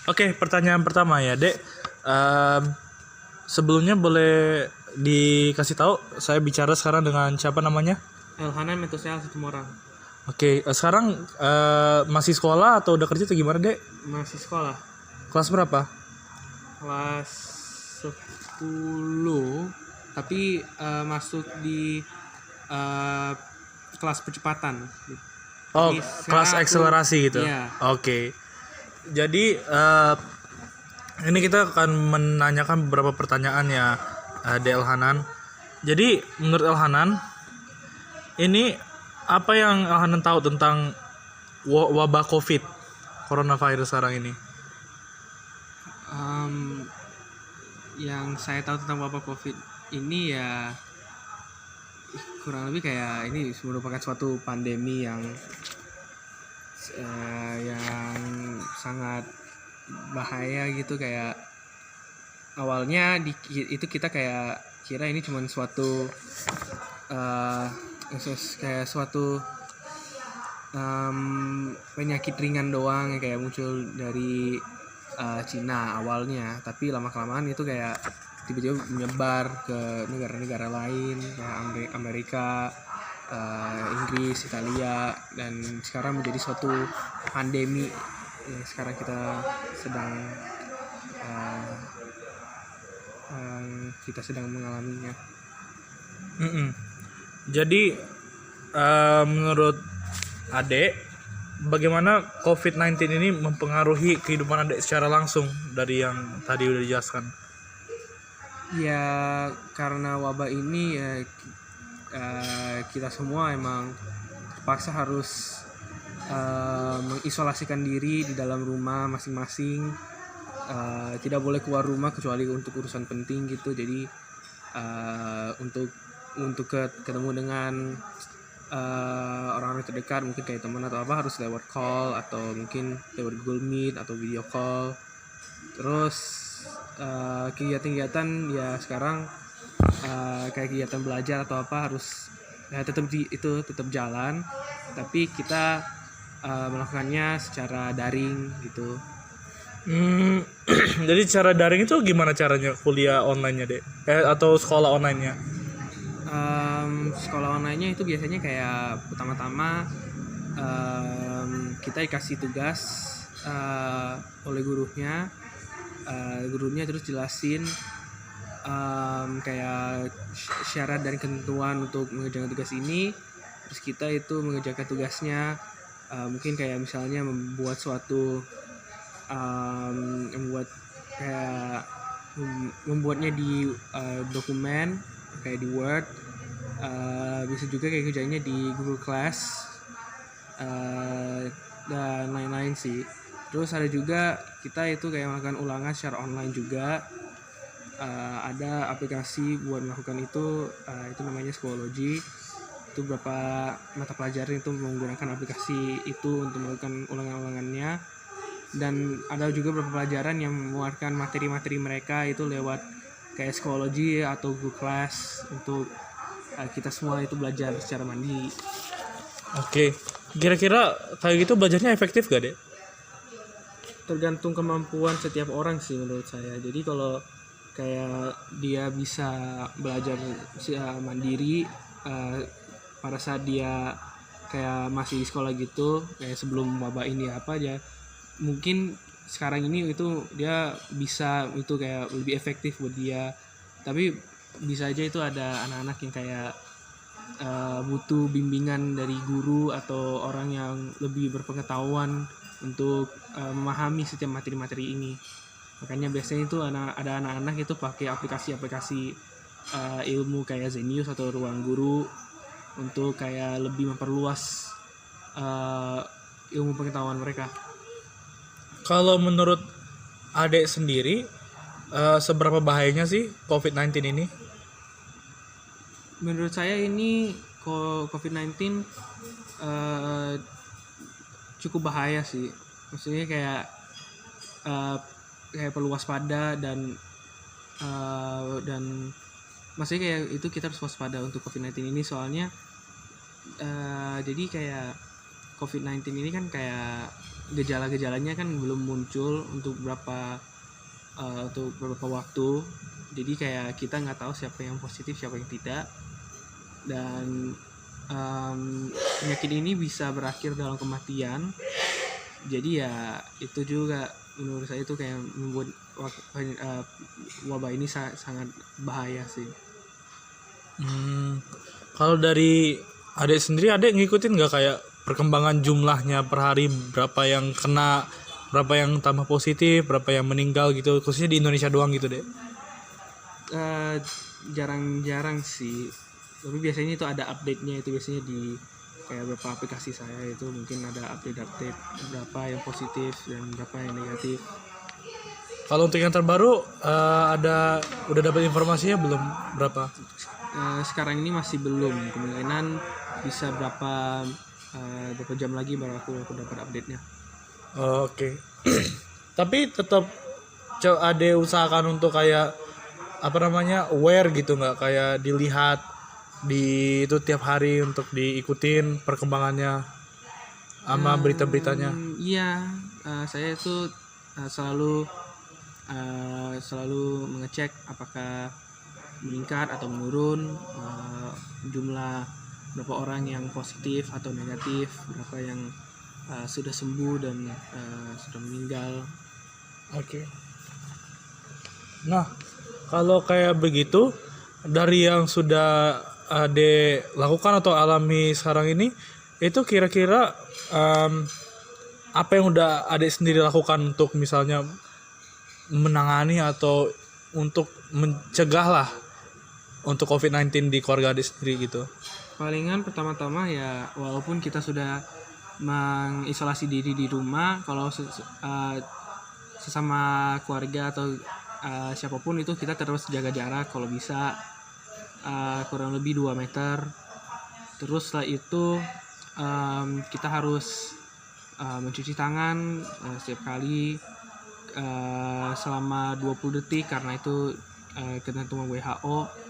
Oke, pertanyaan pertama ya, Dek. Em, Sebelumnya boleh dikasih tahu saya bicara sekarang dengan siapa namanya? Elhanan Metosel Situmorang. Oke, sekarang masih sekolah atau udah kerja atau gimana, Dek? Masih sekolah. Kelas berapa? Kelas 10. Tapi masuk di eh, kelas percepatan. Oh, Jadi kelas sekarang akselerasi gitu. Iya. Oke. Jadi ini kita akan menanyakan beberapa pertanyaan ya, Dek Elhanan. Jadi menurut Elhanan, ini apa yang Elhanan tahu tentang wabah COVID, coronavirus sekarang ini? Yang saya tahu tentang wabah COVID ini ya kurang lebih kayak ini merupakan suatu pandemi yang sangat bahaya gitu. Kayak awalnya itu kita kayak kira ini cuma suatu kayak suatu penyakit ringan doang yang kayak muncul dari Cina awalnya, tapi lama-kelamaan itu kayak tiba-tiba menyebar ke negara-negara lain kayak Amerika, Inggris, Italia, dan sekarang menjadi suatu pandemi yang sekarang kita sedang mengalaminya. Jadi menurut Adek, bagaimana COVID-19 ini mempengaruhi kehidupan Adek secara langsung dari yang tadi udah dijelaskan? Ya karena wabah ini ya kita semua emang terpaksa harus mengisolasikan diri di dalam rumah masing-masing. Tidak boleh keluar rumah kecuali untuk urusan penting gitu. Jadi untuk ketemu dengan orang-orang terdekat, mungkin kayak teman atau apa, harus lewat call atau mungkin lewat Google Meet atau video call. Terus kegiatan-kegiatan ya sekarang kayak kegiatan belajar atau apa harus ya tetap jalan, tapi kita melakukannya secara daring gitu. Jadi cara daring itu gimana caranya kuliah online-nya, Dek? Atau sekolah online-nya? Sekolah online-nya itu biasanya kayak pertama-tama kita dikasih tugas oleh gurunya. Gurunya terus jelasin kayak syarat dan ketentuan untuk mengerjakan tugas ini. Terus kita itu mengerjakan tugasnya, mungkin kayak misalnya membuat suatu membuatnya di dokumen kayak di Word. Bisa juga kayak kerjanya di Google Class dan lain-lain sih. Terus ada juga kita itu kayak melakukan ulangan secara online juga. Ada aplikasi buat melakukan itu namanya Schoology. Itu beberapa mata pelajaran itu menggunakan aplikasi itu untuk melakukan ulangan-ulangannya. Dan ada juga beberapa pelajaran yang mengeluarkan materi-materi mereka itu lewat kayak Schoology atau Google Class untuk kita semua itu belajar secara mandiri. Oke. Kira-kira kayak gitu belajarnya efektif gak, Dek? Tergantung kemampuan setiap orang sih menurut saya. Jadi kalau kayak dia bisa belajar mandiri pada saat dia kayak masih di sekolah gitu, kayak sebelum wabah ini apa aja, mungkin sekarang ini itu dia bisa itu kayak lebih efektif buat dia. Tapi bisa aja itu ada anak-anak yang kayak butuh bimbingan dari guru atau orang yang lebih berpengetahuan untuk memahami setiap materi-materi ini. Makanya biasanya itu ada anak-anak itu pakai aplikasi-aplikasi ilmu kayak Zenius atau Ruang Guru untuk kayak lebih memperluas ilmu pengetahuan mereka. Kalau menurut Adek sendiri, seberapa bahayanya sih COVID-19 ini? Menurut saya ini COVID-19 cukup bahaya sih. Maksudnya kayak perlu waspada dan maksudnya kayak itu kita harus waspada untuk COVID-19 ini. Soalnya jadi kayak COVID-19 ini kan kayak gejala-gejalanya kan belum muncul untuk beberapa waktu. Jadi kayak kita nggak tahu siapa yang positif siapa yang tidak, dan penyakit ini bisa berakhir dalam kematian. Jadi ya itu juga menurut saya itu kayak membuat wabah ini sangat bahaya sih. Kalau dari adek sendiri, adek ngikutin nggak kayak perkembangan jumlahnya per hari, berapa yang kena, berapa yang tambah positif, berapa yang meninggal gitu, khususnya di Indonesia doang gitu deh? Jarang-jarang sih, tapi biasanya itu ada update-nya, itu biasanya di kayak beberapa aplikasi saya itu mungkin ada update berapa yang positif dan berapa yang negatif. Kalau untuk yang terbaru udah dapat informasinya belum berapa? Sekarang ini masih belum, kemungkinan bisa berapa jam lagi baru aku dapat update-nya. Oke. Tapi tetap ade usahakan untuk kayak aware gitu, nggak kayak dilihat di itu tiap hari untuk diikutin perkembangannya sama berita-beritanya. Iya, saya itu selalu mengecek apakah meningkat atau menurun jumlah berapa orang yang positif atau negatif, berapa yang sudah sembuh dan sudah meninggal. Oke. Nah, kalau kayak begitu, dari yang sudah ade lakukan atau alami sekarang ini, itu kira-kira apa yang udah ade sendiri lakukan untuk misalnya menangani atau untuk mencegah lah untuk COVID-19 di keluarga ade sendiri gitu? Palingan pertama-tama ya, walaupun kita sudah mengisolasi diri di rumah, kalau sesama keluarga atau siapapun itu kita terus jaga jarak, kalau bisa kurang lebih 2 meter. Terus setelah itu kita harus mencuci tangan setiap kali selama 20 detik karena itu ketentuan WHO.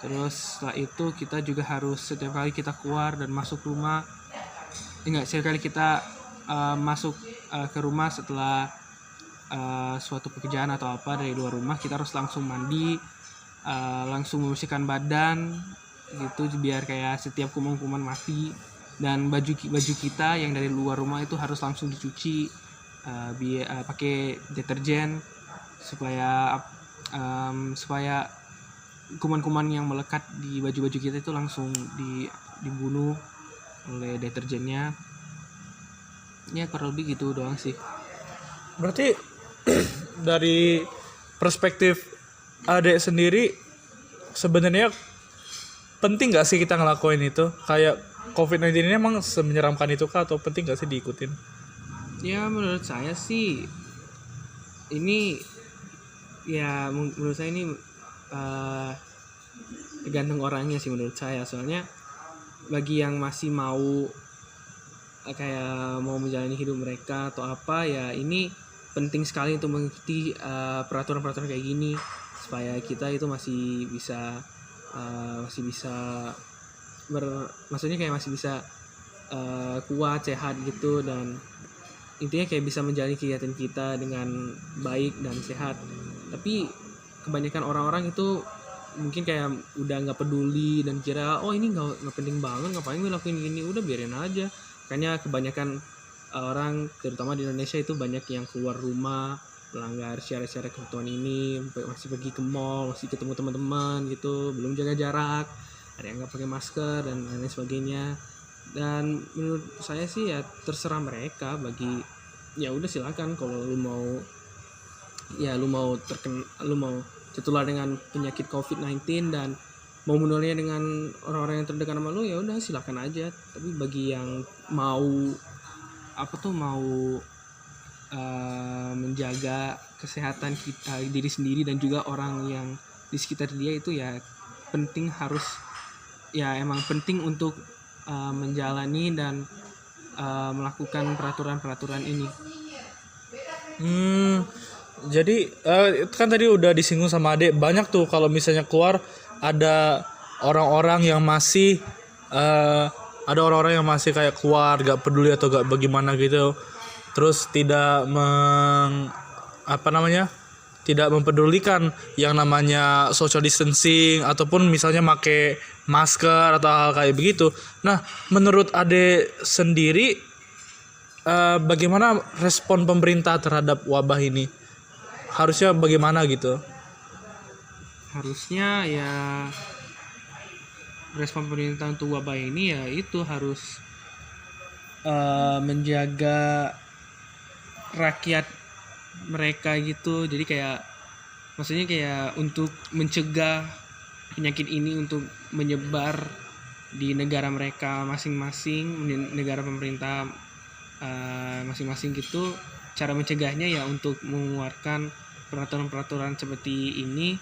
Terus setelah itu kita juga harus setiap kali kita keluar dan masuk rumah, setiap kali kita masuk ke rumah setelah suatu pekerjaan atau apa dari luar rumah, kita harus langsung mandi, langsung membersihkan badan gitu, biar kayak setiap kuman-kuman mati. Dan baju kita yang dari luar rumah itu harus langsung dicuci pakai deterjen supaya kuman-kuman yang melekat di baju-baju kita itu langsung dibunuh oleh deterjennya. Ya kurang lebih gitu doang sih. Berarti dari perspektif adek sendiri, sebenarnya penting gak sih kita ngelakuin itu? Kayak COVID-19 ini emang semenyeramkan itu kah, atau penting gak sih diikutin? Ya menurut saya sih ini, ya menurut saya ini tergantung orangnya sih menurut saya. Soalnya bagi yang masih mau menjalani hidup mereka atau apa, ya ini penting sekali untuk mengikuti peraturan-peraturan kayak gini supaya kita itu masih bisa maksudnya kayak masih bisa kuat, sehat gitu, dan intinya kayak bisa menjalani kegiatan kita dengan baik dan sehat. Tapi kebanyakan orang-orang itu mungkin kayak udah nggak peduli dan kira ini nggak penting banget, ngapain gue lakuin gini, udah biarin aja. Makanya kebanyakan orang terutama di Indonesia itu banyak yang keluar rumah melanggar syarat-syarat ketentuan ini, masih pergi ke mall, masih ketemu teman-teman gitu, belum jaga jarak, ada yang nggak pakai masker dan lain sebagainya. Dan menurut saya sih ya terserah mereka, ya udah silakan kalau lu mau tertular dengan penyakit COVID-19 dan mau menularnya dengan orang-orang yang terdekat sama lu, ya udah silakan aja. Tapi bagi yang mau menjaga kesehatan kita, diri sendiri dan juga orang yang di sekitar dia, itu ya emang penting untuk menjalani dan melakukan peraturan-peraturan ini. Jadi itu kan tadi udah disinggung sama adek, banyak tuh kalau misalnya keluar ada orang-orang yang masih kayak keluar gak peduli atau gak bagaimana gitu. terus tidak mempedulikan yang namanya social distancing ataupun misalnya make masker atau hal kayak begitu. Nah, menurut Ade sendiri bagaimana respon pemerintah terhadap wabah ini? Harusnya bagaimana gitu? Harusnya ya respon pemerintah untuk wabah ini ya itu harus menjaga rakyat mereka gitu. Jadi kayak maksudnya kayak untuk mencegah penyakit ini untuk menyebar di negara mereka masing-masing, negara pemerintah masing-masing gitu. Cara mencegahnya ya untuk mengeluarkan peraturan-peraturan seperti ini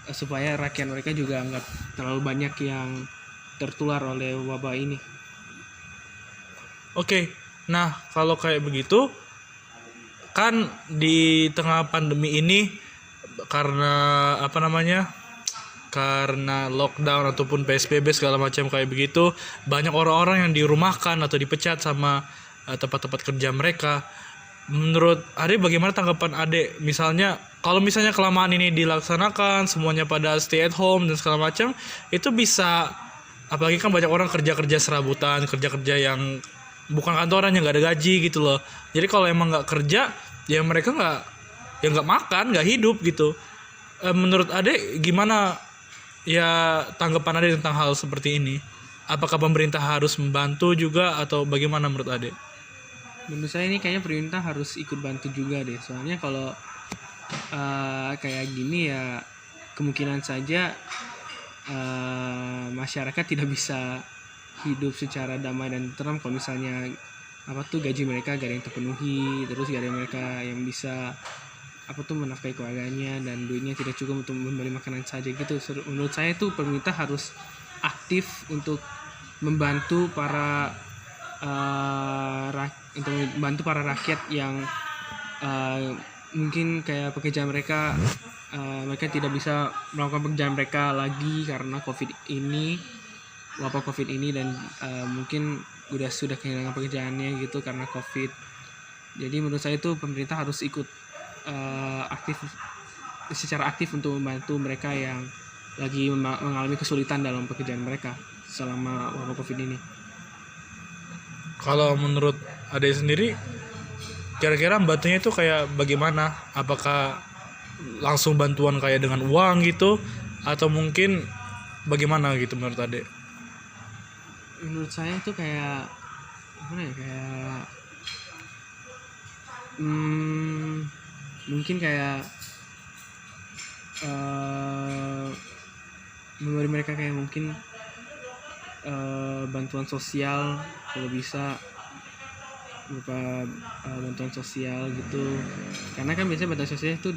supaya rakyat mereka juga nggak terlalu banyak yang tertular oleh wabah ini. Oke, nah kalau kayak begitu kan di tengah pandemi ini karena karena lockdown ataupun PSBB segala macam kayak begitu, banyak orang-orang yang dirumahkan atau dipecat sama tempat-tempat kerja mereka. Menurut Ade bagaimana tanggapan Ade misalnya kalau misalnya kelamaan ini dilaksanakan semuanya pada stay at home dan segala macam, itu bisa, apalagi kan banyak orang kerja-kerja serabutan, kerja-kerja yang bukan kantoran yang nggak ada gaji gitu loh. Jadi kalau emang nggak kerja ya mereka nggak makan, nggak hidup gitu. Menurut Ade gimana ya tanggapan Ade tentang hal seperti ini? Apakah pemerintah harus membantu juga atau bagaimana menurut Ade? Menurut saya ini kayaknya pemerintah harus ikut bantu juga deh. Soalnya kalau kayak gini ya kemungkinan saja masyarakat tidak bisa hidup secara damai dan tenang kalau misalnya gaji mereka gak ada yang terpenuhi, terus gak ada mereka yang bisa menafkahi keluarganya dan duitnya tidak cukup untuk membeli makanan saja gitu. Menurut saya itu pemerintah harus aktif untuk membantu para rakyat yang mungkin kayak pekerjaan mereka tidak bisa melakukan pekerjaan mereka lagi karena wabah COVID ini dan mungkin sudah kehilangan pekerjaannya gitu karena COVID. Jadi menurut saya itu pemerintah harus ikut secara aktif untuk membantu mereka yang lagi mengalami kesulitan dalam pekerjaan mereka selama wabah COVID ini. Kalau menurut Ade sendiri kira-kira bantunya itu kayak bagaimana? Apakah langsung bantuan kayak dengan uang gitu atau mungkin bagaimana gitu menurut Ade? Menurut saya itu kayak mungkin kayak memberi mereka kayak mungkin bantuan sosial kalau bisa berupa bantuan sosial gitu, karena kan biasanya bantuan sosial itu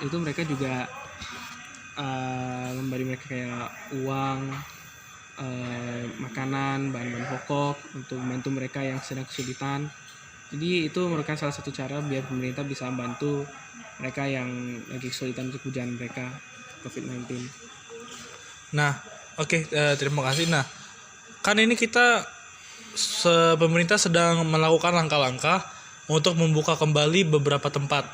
itu mereka juga memberi mereka kayak uang, makanan, bahan-bahan pokok untuk membantu mereka yang sedang kesulitan. Jadi itu merupakan salah satu cara biar pemerintah bisa membantu mereka yang lagi kesulitan untuk ujian mereka COVID-19. Nah, oke, terima kasih. Nah, kan ini kita pemerintah sedang melakukan langkah-langkah untuk membuka kembali beberapa tempat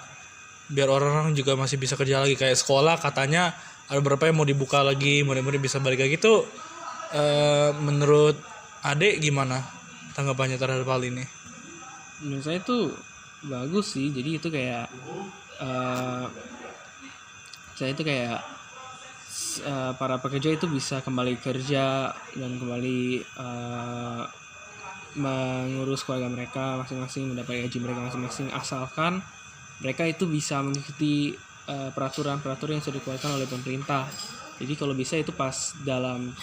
biar orang-orang juga masih bisa kerja lagi, kayak sekolah katanya ada beberapa yang mau dibuka lagi, mudah-mudahan bisa balik lagi. Itu menurut Ade gimana tanggapannya terhadap hal ini? Menurut saya itu bagus sih. Jadi itu kayak para pekerja itu bisa kembali kerja dan kembali mengurus keluarga mereka masing-masing, mendapat gaji mereka masing-masing, asalkan mereka itu bisa mengikuti peraturan-peraturan yang sudah dikeluarkan oleh pemerintah. Jadi kalau bisa itu pas dalam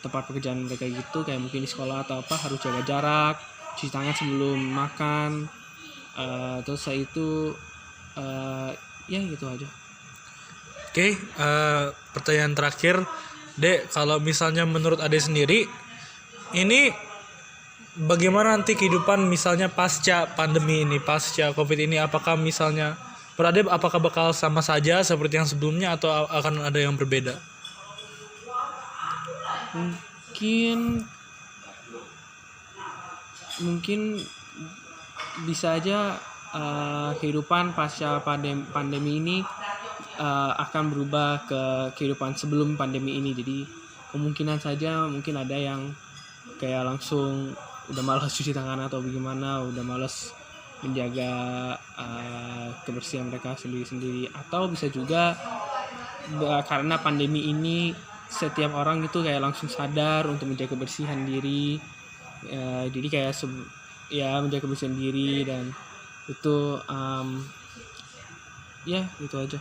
tempat pekerjaan mereka gitu, kayak mungkin di sekolah atau apa, harus jaga jarak, cuci tangan sebelum makan, terus saya itu ya gitu aja. Oke, pertanyaan terakhir, Dek, kalau misalnya menurut Ade sendiri, ini bagaimana nanti kehidupan misalnya pasca pandemi ini, pasca COVID ini? Apakah misalnya menurut Ade apakah bakal sama saja seperti yang sebelumnya atau akan ada yang berbeda? Mungkin bisa aja kehidupan pasca pandemi ini akan berubah ke kehidupan sebelum pandemi ini. Jadi kemungkinan saja mungkin ada yang kayak langsung udah malas cuci tangan atau bagaimana, udah malas menjaga kebersihan mereka sendiri-sendiri. Atau bisa juga karena pandemi ini setiap orang itu kayak langsung sadar untuk menjaga kebersihan diri. Jadi kayak menjaga kebersihan diri, dan itu ya itu aja.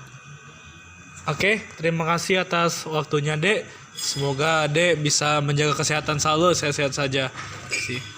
Oke, terima kasih atas waktunya, Dek. Semoga Dek bisa menjaga kesehatan selalu, sehat-sehat saja. Terima kasih.